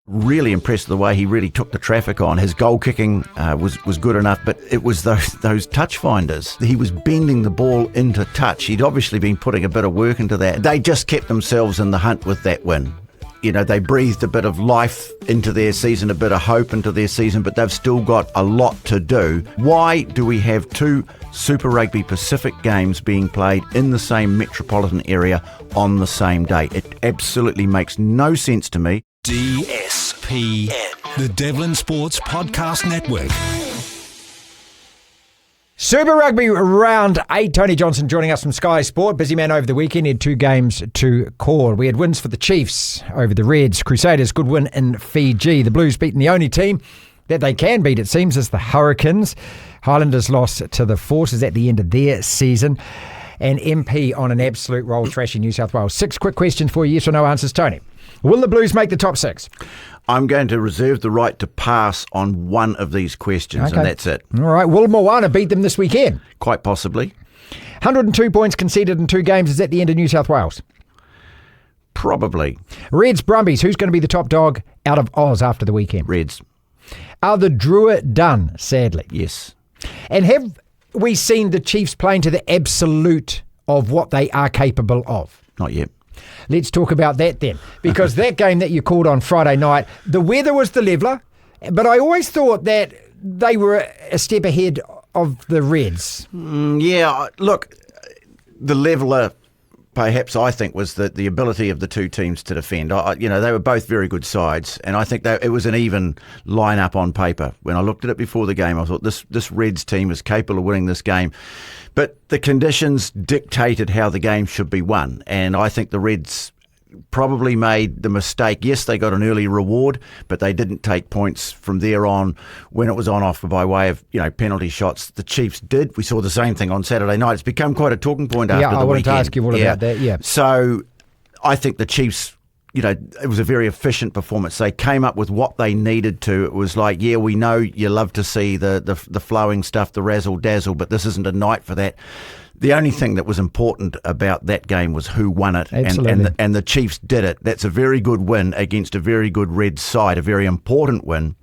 Really impressed with the way he really took the traffic on. His goal kicking was good enough, but it was those touch finders. He was bending the ball into touch. He'd obviously been putting a bit of work into that. They just kept themselves in the hunt with that win. You know, they breathed a bit of life into their season, a bit of hope into their season, but they've still got a lot to do. Why do we have two Super Rugby Pacific games being played in the same metropolitan area on the same day? It absolutely makes no sense to me. DSPN, the Devlin Sports Podcast Network. Super Rugby Round 8. Tony Johnson joining us from Sky Sport. Busy man over the weekend. He had 2 games to call. We had wins for the Chiefs over the Reds. Crusaders, good win in Fiji. The Blues beating the only team that they can beat, it seems, is the Hurricanes. Highlanders lost to the Forces at the end of their season. And MP on an absolute roll, trashing New South Wales. 6 quick questions for you, yes or no answers. Tony, will the Blues make the top 6? I'm going to reserve the right to pass on one of these questions, okay, and that's it. All right. Will Moana beat them this weekend? Quite possibly. 102 points conceded in 2 games. Is that the end of New South Wales? Probably. Reds, Brumbies. Who's going to be the top dog out of Oz after the weekend? Reds. Are the Drua done, sadly? Yes. And have we seen the Chiefs playing to the absolute of what they are capable of? Not yet. Let's talk about that then, because that game that you called on Friday night, the weather was the leveller, but I always thought that they were a step ahead of the Reds. Yeah, look, the leveller, perhaps I think, was the ability of the two teams to defend. They were both very good sides, and I think that it was an even line-up on paper. When I looked at it before the game, I thought this Reds team is capable of winning this game. But the conditions dictated how the game should be won, and I think the Reds probably made the mistake. Yes, they got an early reward, but they didn't take points from there on when it was on offer by way of penalty shots. The Chiefs did. We saw the same thing on Saturday night. It's become quite a talking point after the weekend. Yeah, I wanted to ask you all about that, yeah. So I think the Chiefs, it was a very efficient performance. They came up with what they needed to. It was like, yeah, we know you love to see the flowing stuff, the razzle-dazzle, but this isn't a night for that. The only thing that was important about that game was who won it, and the Chiefs did it. That's a very good win against a very good Reds side, a very important win.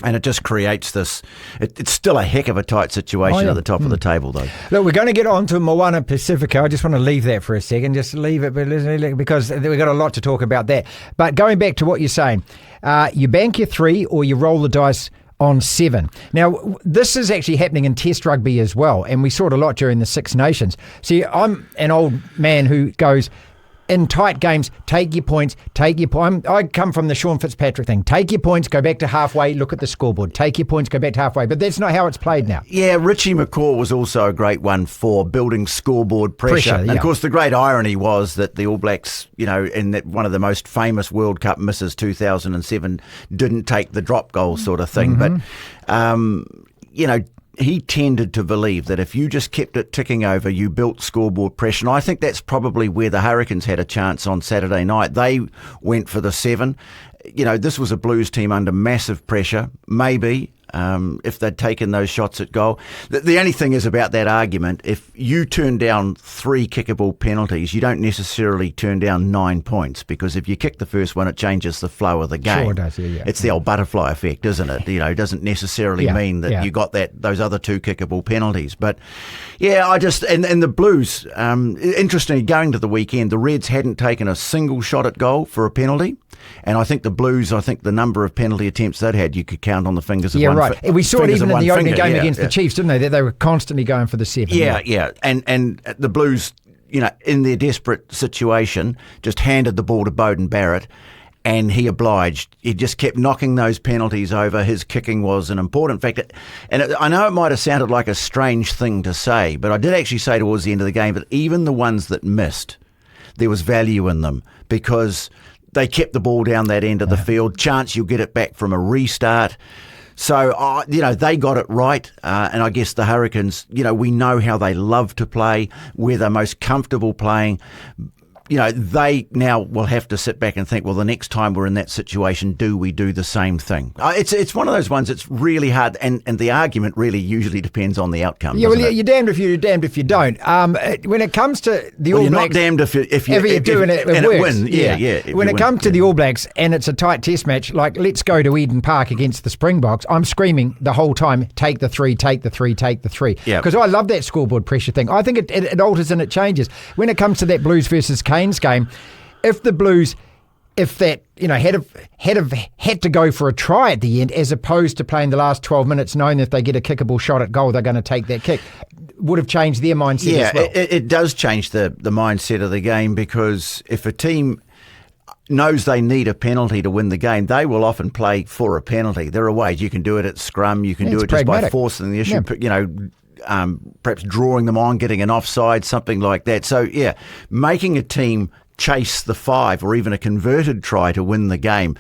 And it just creates this. It's still a heck of a tight situation at the top of the table, though. Look, we're going to get on to Moana Pasifika. I just want to leave that for a second. Just leave it, because we've got a lot to talk about that. But going back to what you're saying, you bank your 3 or you roll the dice on 7. Now, this is actually happening in Test rugby as well, and we saw it a lot during the Six Nations. See, I'm an old man who goes, in tight games, take your points, I come from the Sean Fitzpatrick thing. Take your points, go back to halfway, look at the scoreboard. Take your points, go back to halfway. But that's not how it's played now. Yeah, Richie McCaw was also a great one for building scoreboard pressure. And of course, the great irony was that the All Blacks, in that one of the most famous World Cup misses, 2007, didn't take the drop goal sort of thing. Mm-hmm. But, he tended to believe that if you just kept it ticking over, you built scoreboard pressure. And I think that's probably where the Hurricanes had a chance on Saturday night. They went for the 7. This was a Blues team under massive pressure. Maybe if they'd taken those shots at goal. The only thing is about that argument, if you turn down 3 kickable penalties, you don't necessarily turn down 9 points, because if you kick the first one, it changes the flow of the game. Sure it does, yeah. It's the old butterfly effect, isn't it? It doesn't necessarily mean that you got those other 2 kickable penalties. But yeah, and the Blues, interestingly, going to the weekend, the Reds hadn't taken a single shot at goal for a penalty. And I think the Blues, the number of penalty attempts they'd had, you could count on the fingers of one. Yeah, right. We saw it even in the opening game against the Chiefs, didn't they? That they were constantly going for the 7. Yeah. And the Blues, in their desperate situation, just handed the ball to Beauden Barrett, and he obliged. He just kept knocking those penalties over. His kicking was an important factor. And I know it might have sounded like a strange thing to say, but I did actually say towards the end of the game that even the ones that missed, there was value in them, because they kept the ball down that end of the field. Chance you'll get it back from a restart. So, they got it right. And I guess the Hurricanes, we know how they love to play, where they're most comfortable playing. they now will have to sit back and think, well, the next time we're in that situation, do we do the same thing? It's one of those ones that's really hard, and the argument really usually depends on the outcome. Yeah, well, it? you're damned if you do, damned if you don't. When it comes to the All you're Blacks... You're not damned if you do and it works. Win. Yeah. When it comes to the All Blacks and it's a tight test match, like let's go to Eden Park against the Springboks, I'm screaming the whole time, take the 3, take the 3, take the 3. Because I love that scoreboard pressure thing. I think it alters and it changes. When it comes to that Blues versus Canes game, if the Blues, had to go for a try at the end, as opposed to playing the last 12 minutes knowing that if they get a kickable shot at goal, they're going to take that kick, would have changed their mindset as well. It does change the mindset of the game, because if a team knows they need a penalty to win the game, they will often play for a penalty. There are ways you can do it at scrum, you can do it just by forcing the issue, perhaps drawing them on, getting an offside, something like that. So, making a team chase the 5 or even a converted try to win the game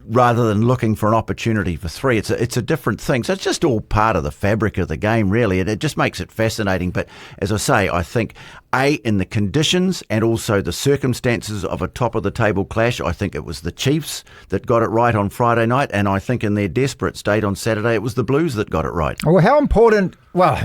rather than looking for an opportunity for 3. It's a different thing. So it's just all part of the fabric of the game, really. It just makes it fascinating. But as I say, I think, in the conditions and also the circumstances of a top-of-the-table clash, I think it was the Chiefs that got it right on Friday night, and I think in their desperate state on Saturday, it was the Blues that got it right. Well, how important... Well,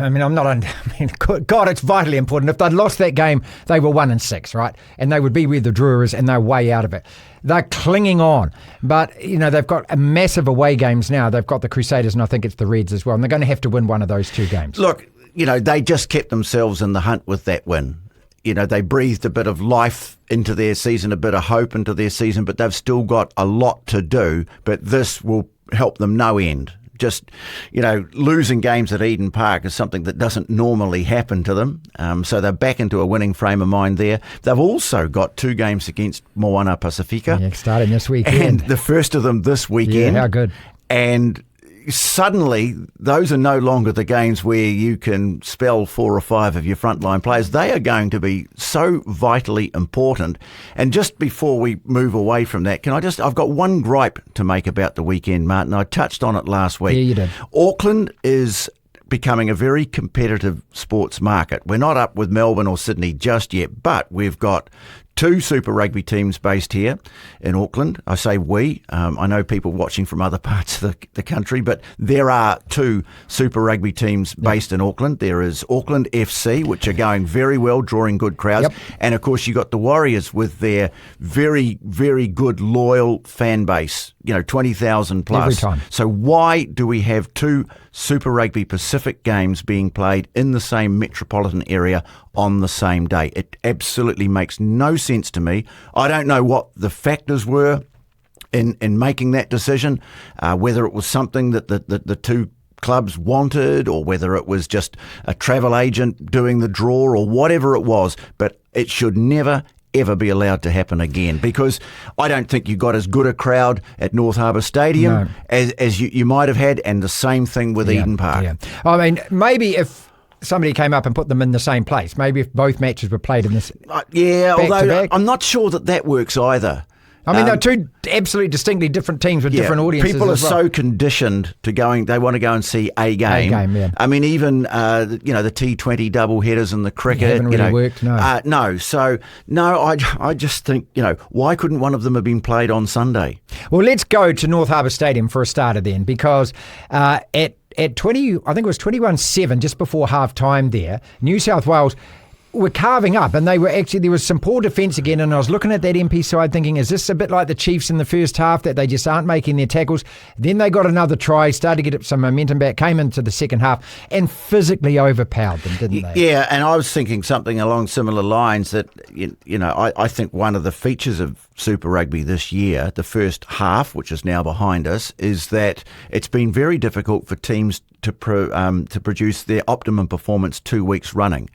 God, it's vitally important. If they'd lost that game, they were 1-6, right? And they would be with the Drewers, and they're way out of it. They're clinging on. But, they've got a massive away games now. They've got the Crusaders, and I think it's the Reds as well. And they're going to have to win one of those 2 games. Look, they just kept themselves in the hunt with that win. They breathed a bit of life into their season, a bit of hope into their season, but they've still got a lot to do. But this will help them no end. Just, losing games at Eden Park is something that doesn't normally happen to them. So they're back into a winning frame of mind there. They've also got 2 games against Moana Pasifika. Yeah, starting this weekend. And the first of them this weekend. Yeah, how good. And suddenly, those are no longer the games where you can spell 4 or 5 of your frontline players. They are going to be so vitally important. And just before we move away from that, I've got one gripe to make about the weekend, Martin. I touched on it last week. Yeah, you did. Auckland is becoming a very competitive sports market. We're not up with Melbourne or Sydney just yet, but we've got 2 Super Rugby teams based here in Auckland. I say we. I know people watching from other parts of the country, but there are 2 Super Rugby teams based in Auckland. There is Auckland FC, which are going very well, drawing good crowds. Yep. And, of course, you got the Warriors with their very, very good, loyal fan base, 20,000 plus. Every time. So why do we have 2 Super Rugby Pacific games being played in the same metropolitan area on the same day? It absolutely makes no sense to me. I don't know what the factors were in making that decision, whether it was something that the 2 clubs wanted or whether it was just a travel agent doing the draw or whatever it was, but it should never ever be allowed to happen again, because I don't think you got as good a crowd at North Harbour Stadium as you might have had, and the same thing with Eden Park. Yeah. I mean, maybe if somebody came up and put them in the same place, maybe if both matches were played in this although I'm not sure that works either. I mean, they're 2 absolutely distinctly different teams with different audiences. People are as well. so conditioned to they want to go and see a game. I mean, even, the T20 double headers and the cricket. Haven't really worked, no. I just think, why couldn't one of them have been played on Sunday? Well, let's go to North Harbour Stadium for a starter then, because at 20, I think it was 21-7, just before half time there, New South Wales were carving up, and there was some poor defence again, and I was looking at that MP side thinking, is this a bit like the Chiefs in the first half, that they just aren't making their tackles? Then they got another try, started to get some momentum back, came into the second half and physically overpowered them, didn't they? Yeah, and I was thinking something along similar lines, that I think one of the features of Super Rugby this year, the first half, which is now behind us, is that it's been very difficult for teams to produce their optimum performance 2 weeks running.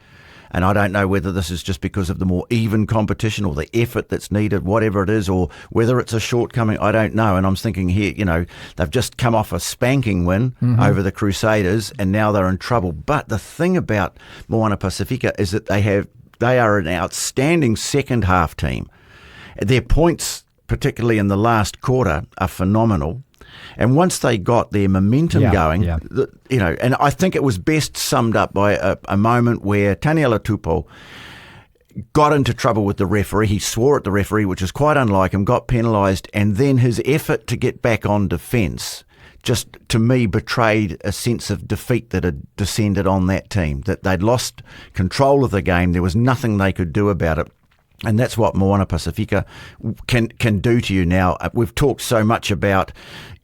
And I don't know whether this is just because of the more even competition or the effort that's needed, whatever it is, or whether it's a shortcoming, I don't know. And I'm thinking here, they've just come off a spanking win over the Crusaders, and now they're in trouble. But the thing about Moana Pasifika is that they are an outstanding second half team. Their points, particularly in the last quarter, are phenomenal. And once they got their momentum going, and I think it was best summed up by a moment where Taniela Tupou got into trouble with the referee. He swore at the referee, which is quite unlike him, got penalised, and then his effort to get back on defence just, to me, betrayed a sense of defeat that had descended on that team, that they'd lost control of the game. There was nothing they could do about it. And that's what Moana Pasifika can do to you now. We've talked so much about,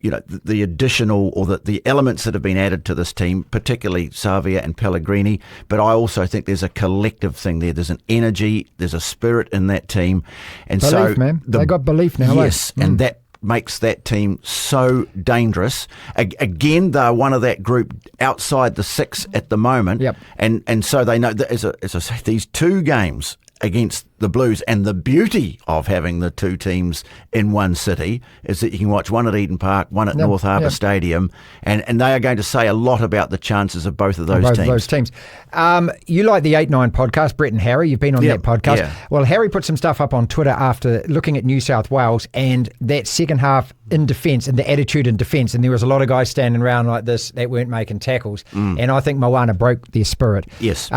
the additional or the elements that have been added to this team, particularly Savia and Pellegrini. But I also think there's a collective thing there. There's an energy, there's a spirit in that team. And belief, man. They got belief now. Yes, and that makes that team so dangerous. Again, they're one of that group outside the six at the moment. Yep. And so they know that, as I say, these two games against the Blues, and the beauty of having the two teams in one city is that you can watch one at Eden Park, one at North Harbour Stadium, and they are going to say a lot about the chances of both of those teams. You like the 8-9 podcast, Brett and Harry, you've been on that podcast. Yeah. Well, Harry put some stuff up on Twitter after looking at New South Wales and that second half in defence and the attitude in defence, and there was a lot of guys standing around like this that weren't making tackles, and I think Moana broke their spirit. Yes.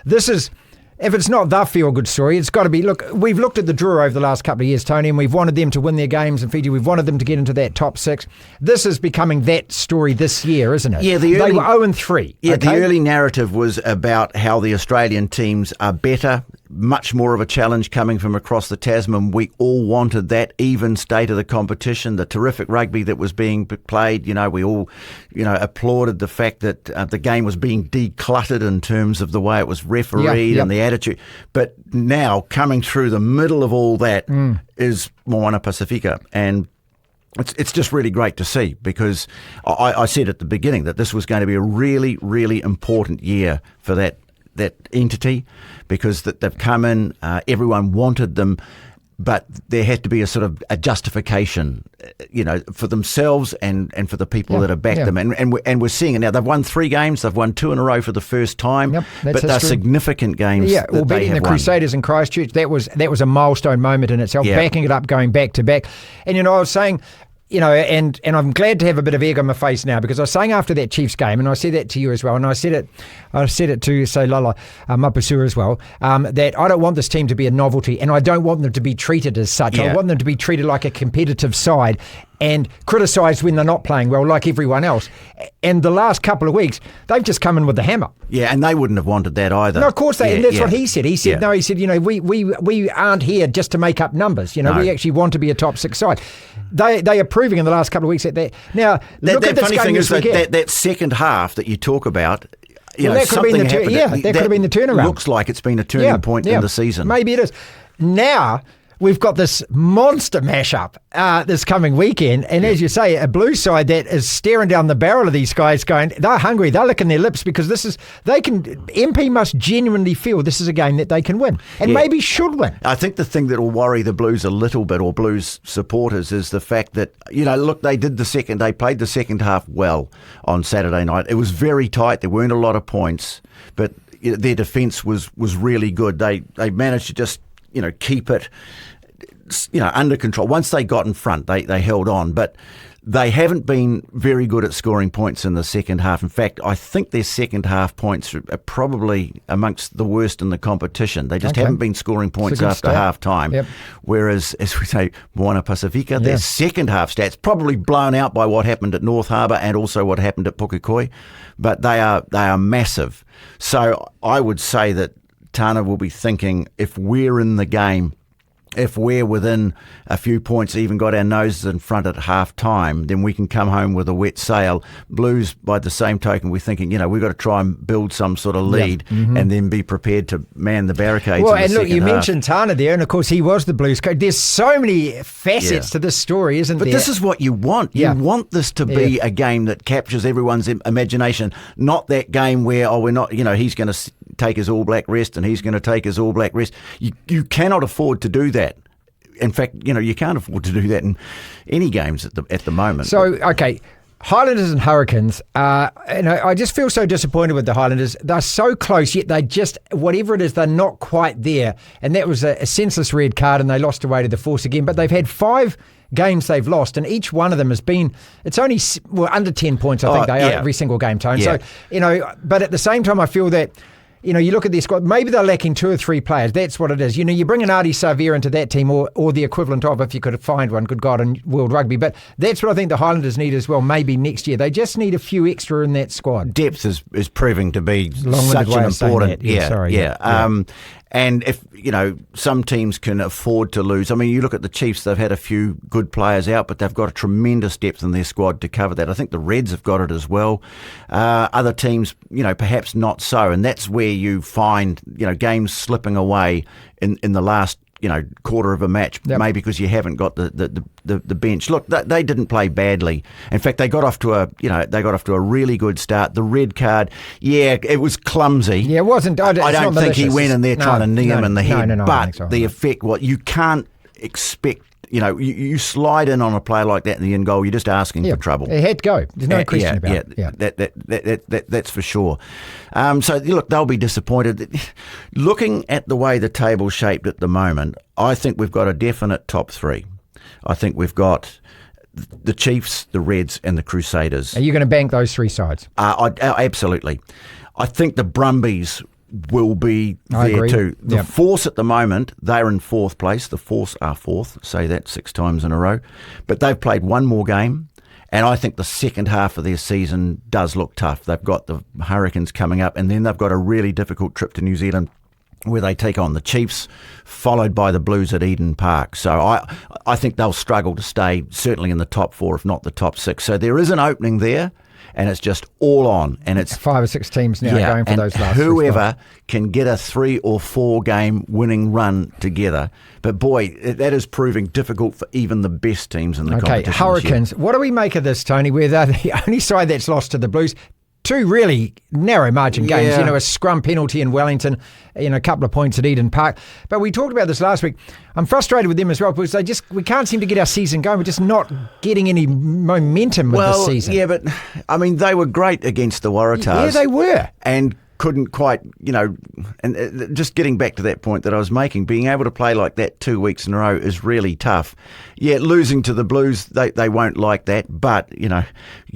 This is... If it's not the feel-good story, it's got to be... Look, we've looked at the Drua over the last couple of years, Tony, and we've wanted them to win their games in Fiji. We've wanted them to get into that top six. This is becoming that story this year, isn't it? Yeah, they were 0-3. Yeah, okay? The early narrative was about how the Australian teams are better, much more of a challenge coming from across the Tasman. We all wanted that even state of the competition, the terrific rugby that was being played. We all, applauded the fact that the game was being decluttered in terms of the way it was refereed and the attitude. But now, coming through the middle of all that is Moana Pasifika, and it's just really great to see, because I said at the beginning that this was going to be a really, really important year for that entity, because that they've come in, everyone wanted them, but there had to be a sort of a justification, for themselves and for the people that have backed them. And we're seeing it now. They've won 3 games. They've won 2 in a row for the first time. But they're significant games. Yeah, well, beating the Crusaders in Christchurch, that was a milestone moment in itself. Backing it up, going back to back. And I was saying, and I'm glad to have a bit of egg on my face now, because I was saying after that Chiefs game, and I said that to you as well, and I said it to, say, Lala Mapusua as well, that I don't want this team to be a novelty, and I don't want them to be treated as such. I want them to be treated like a competitive side and criticised when they're not playing well, like everyone else. And the last couple of weeks, they've just come in with the hammer. Yeah, and they wouldn't have wanted that either. No, of course they. And that's what he said. He said, no, he said, we aren't here just to make up numbers. We actually want to be a top 6 side. They are proving in the last couple of weeks that. Now, look at this game. The funny thing is that second half that you talk about. That could have been that could have been the turnaround. Looks like it's been a turning point in the season. Maybe it is. Now we've got this monster mashup this coming weekend, and as you say, a Blue side that is staring down the barrel of these guys, going, they're hungry, they're licking their lips, because MP must genuinely feel this is a game that they can win, and maybe should win. I think the thing that will worry the Blues a little bit, or Blues supporters, is the fact that, they played the second half well on Saturday night. It was very tight, there weren't a lot of points, but their defence was really good. They managed to just, keep it, under control. Once they got in front, they held on, but they haven't been very good at scoring points in the second half. In fact, I think their second half points are probably amongst the worst in the competition. They just haven't been scoring points after half time. Yep. Whereas, as we say, Moana Pasifika, their second half stats probably blown out by what happened at North Harbour and also what happened at Pukekohe, but they are massive. So I would say that Tana will be thinking, if we're in the game, if we're within a few points, even got our noses in front at half time, then we can come home with a wet sail. Blues, by the same token, we're thinking, we've got to try and build some sort of lead and then be prepared to man the barricades. Well, and look, you mentioned Tana there, and of course he was the Blues coach. There's so many facets to this story, isn't there? But this is what you want. You want this to be a game that captures everyone's imagination, not that game where, we're not, he's going to take his All Black rest and he's going to take his All Black rest. You cannot afford to do that. In fact, you can't afford to do that in any games at the moment. So, okay, Highlanders and Hurricanes, I just feel so disappointed with the Highlanders. They're so close, yet they just, whatever it is, they're not quite there. And that was a senseless red card, and they lost away to the Force again. But they've had 5 games they've lost, and each one of them has been, it's only under 10 points, I think they are every single game, Tone. So, but at the same time, I feel that you look at their squad, maybe they're lacking 2 or 3 players. That's what it is. You bring an Adi Savia into that team or the equivalent of, if you could find one, good God, in World Rugby. But that's what I think the Highlanders need as well, maybe next year. They just need a few extra in that squad. Depth is proving to be such an important... And if, some teams can afford to lose. I mean, you look at the Chiefs, they've had a few good players out, but they've got a tremendous depth in their squad to cover that. I think the Reds have got it as well. Other teams, perhaps not so. And that's where you find, games slipping away in the last, quarter of a match, maybe because you haven't got the bench. Look, they didn't play badly. In fact, they got off to a really good start. The red card, it was clumsy. Yeah, it wasn't. I don't think he went in there trying to knee him in the head. No, but so. The effect, you can't expect. You slide in on a play like that in the end goal, you're just asking for trouble. It had to go. There's no question about it. That's for sure. So, look, they'll be disappointed. Looking at the way the table's shaped at the moment, I think we've got a definite top 3. I think we've got the Chiefs, the Reds and the Crusaders. Are you going to bank those 3 sides? Absolutely. I think the Brumbies will be there too. The Force at the moment, they're in 4th place. The Force are 4th, say that 6 times in a row. But they've played one more game, and I think the second half of their season does look tough. They've got the Hurricanes coming up, and then they've got a really difficult trip to New Zealand where they take on the Chiefs, followed by the Blues at Eden Park. So I think they'll struggle to stay certainly in the top 4, if not the top 6. So there is an opening there. And it's just all on, and it's 5 or 6 teams now going for those last. Whoever can get a 3 or 4 game winning run together, but boy, that is proving difficult for even the best teams in the competition. Hurricanes. What do we make of this, Tony? Where they're the only side that's lost to the Blues. 2 really narrow margin games, a scrum penalty in Wellington, a couple of points at Eden Park. But we talked about this last week. I'm frustrated with them as well because we can't seem to get our season going. We're just not getting any momentum with this season. Yeah, but I mean, they were great against the Waratahs. Yeah, they were. And couldn't quite, and just getting back to that point that I was making, being able to play like that 2 weeks in a row is really tough. Yeah, losing to the Blues, they won't like that, but, you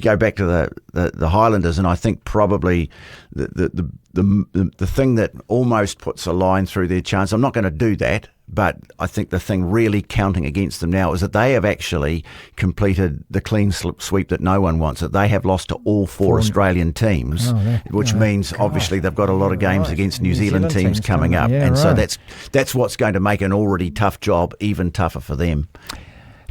go back to the Highlanders, and I think probably the thing that almost puts a line through their chance, I'm not going to do that, but I think the thing really counting against them now is that they have actually completed the clean sweep that no one wants. That they have lost to all 4 Australian teams, which means obviously they've got a lot of games against New Zealand teams coming up. So that's what's going to make an already tough job even tougher for them.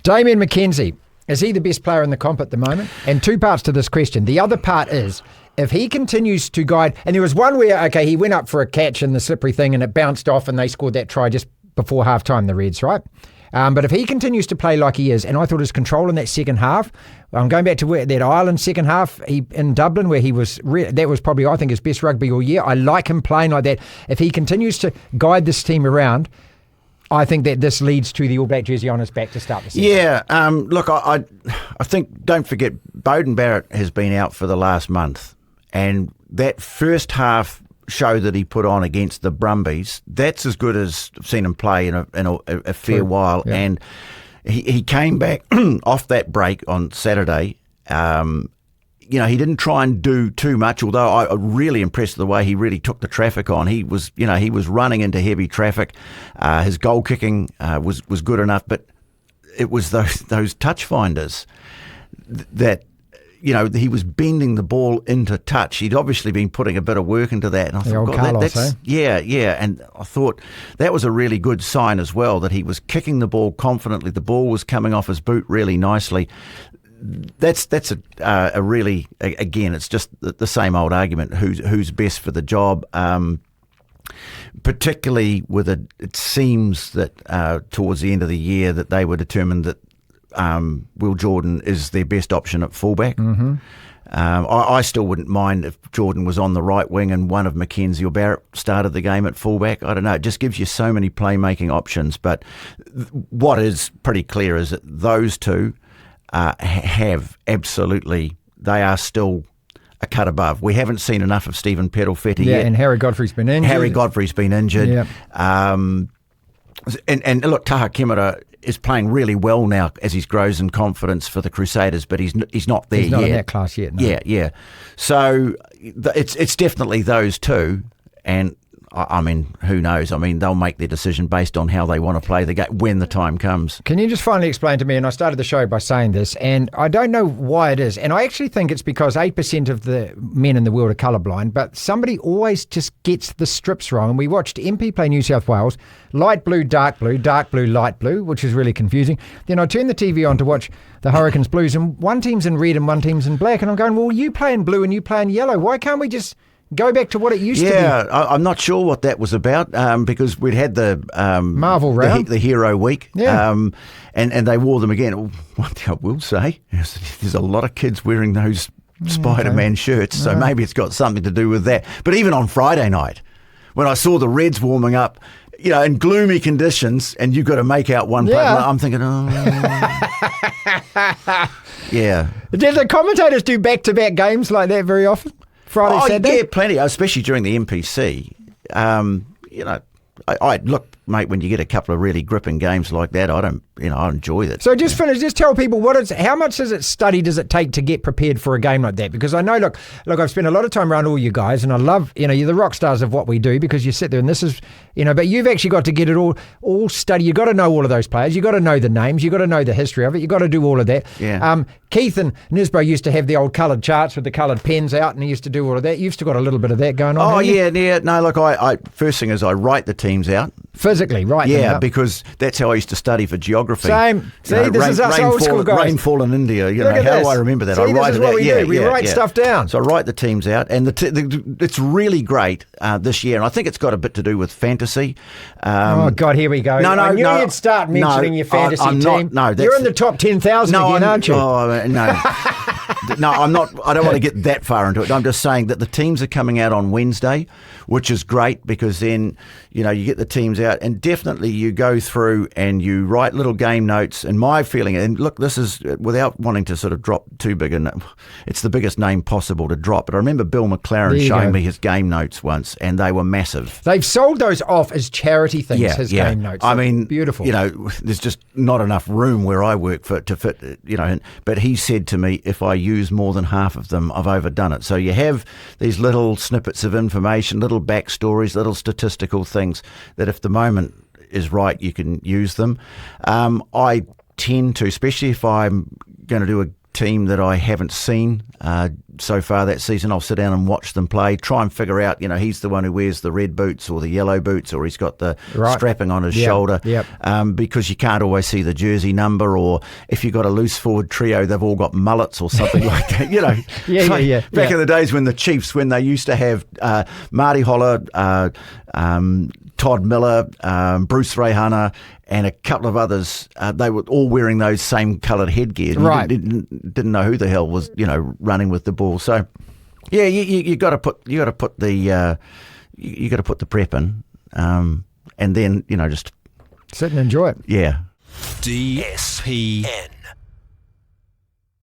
Damian McKenzie, is he the best player in the comp at the moment? And 2 parts to this question. The other part is, if he continues to guide, and there was one where, he went up for a catch in the slippery thing and it bounced off and they scored that try just before half-time, the Reds, right? But if he continues to play like he is, and I thought his control in that second half, I'm going back to that Ireland second half in Dublin where he was, that was probably, I think, his best rugby all year. I like him playing like that. If he continues to guide this team around, I think that this leads to the All Black jersey on his back to start the season. Yeah, look, I think, don't forget, Beauden Barrett has been out for the last month, and that first half show that he put on against the Brumbies, that's as good as I've seen him play in a fair while. Yeah. And he came back off that break on Saturday. He didn't try and do too much, although I really impressed the way he really took the traffic on. He was running into heavy traffic. His goal kicking was good enough, but it was those touch finders that he was bending the ball into touch. He'd obviously been putting a bit of work into that. And I thought, God, that's yeah. And I thought that was a really good sign as well, that he was kicking the ball confidently. The ball was coming off his boot really nicely. That's a really, again, it's just the same old argument. Who's best for the job? Particularly with it seems that towards the end of the year that they were determined that Will Jordan is their best option at fullback. Mm-hmm. I still wouldn't mind if Jordan was on the right wing and one of McKenzie or Barrett started the game at fullback. I don't know. It just gives you so many playmaking options. But what is pretty clear is that those two have absolutely, they are still a cut above. We haven't seen enough of Stephen Pettelfetti yet. Yeah, and Harry Godfrey's been injured. Yep. And look, Taha Kemara is playing really well now as he grows in confidence for the Crusaders, but he's not there yet. He's not in that class yet. No. Yeah. So it's definitely those two, And I mean, who knows? I mean, they'll make their decision based on how they want to play the game when the time comes. Can you just finally explain to me, and I started the show by saying this, and I don't know why it is, and I actually think it's because 8% of the men in the world are colourblind, but somebody always just gets the strips wrong. And we watched MP play New South Wales, light blue, dark blue, light blue, which is really confusing. Then I turned the TV on to watch the Hurricanes Blues, and one team's in red and one team's in black, and I'm going, well, you play in blue and you play in yellow. Why can't we just go back to what it used to be? Yeah, I'm not sure what that was about because we'd had the Marvel round, the Hero Week, yeah. And they wore them again. One thing I will say is there's a lot of kids wearing those Spider-Man shirts, so maybe it's got something to do with that. But even on Friday night, when I saw the Reds warming up, in gloomy conditions, and you've got to make out one player, I'm thinking, yeah. Did the commentators do back-to-back games like that very often? Friday, Saturday? Yeah, plenty, especially during the MPC. I look, mate, when you get a couple of really gripping games like that, I enjoy it. So just tell people how much study does it take to get prepared for a game like that? Because I know, look, I've spent a lot of time around all you guys, and I love, you're the rock stars of what we do, because you sit there and this is, but you've actually got to get it all study. You've got to know all of those players. You've got to know the names. You've got to know the history of it. You've got to do all of that. Yeah. Keith and Nisbo used to have the old coloured charts with the coloured pens out, and he used to do all of that. You've still got a little bit of that going on. Oh, yeah. No, look, I first thing is I write the teams out. Physically, right? Yeah, because that's how I used to study for geography. Same. See, this is us old school guys. Rainfall in India. How do I remember that? See, I write this is it what out. we do. We write stuff down. So I write the teams out, and it's really great this year. And I think it's got a bit to do with fantasy. Oh God, here we go. I knew you'd start mentioning your fantasy team. You're in the top 10,000 again, aren't you? Oh, no. No, I'm not. I don't want to get that far into it. I'm just saying that the teams are coming out on Wednesday, which is great, because then you get the teams out, and definitely you go through and you write little game notes. And my feeling, and look, this is without wanting to sort of drop too big, and it's the biggest name possible to drop. But I remember Bill McLaren showing me his game notes once, and they were massive. They've sold those off as charity things. His game notes. I mean, beautiful. There's just not enough room where I work to fit. But he said to me, if I use more than half of them, I've overdone it. So you have these little snippets of information, little backstories, little statistical things that if the moment is right, you can use them. I tend to, especially if I'm going to do a team that I haven't seen so far that season, I'll sit down and watch them play, try and figure out, he's the one who wears the red boots or the yellow boots, or he's got the strapping on his shoulder, because you can't always see the jersey number, or if you've got a loose forward trio, they've all got mullets or something like that, Back in the days when the Chiefs, when they used to have Marty Holler, Todd Miller, Bruce Rehana, and a couple of others, they were all wearing those same coloured headgear. Right. Didn't know who the hell was, running with the ball. So, yeah, you got to put the prep in, and then just sit and enjoy it. Yeah. DSPN.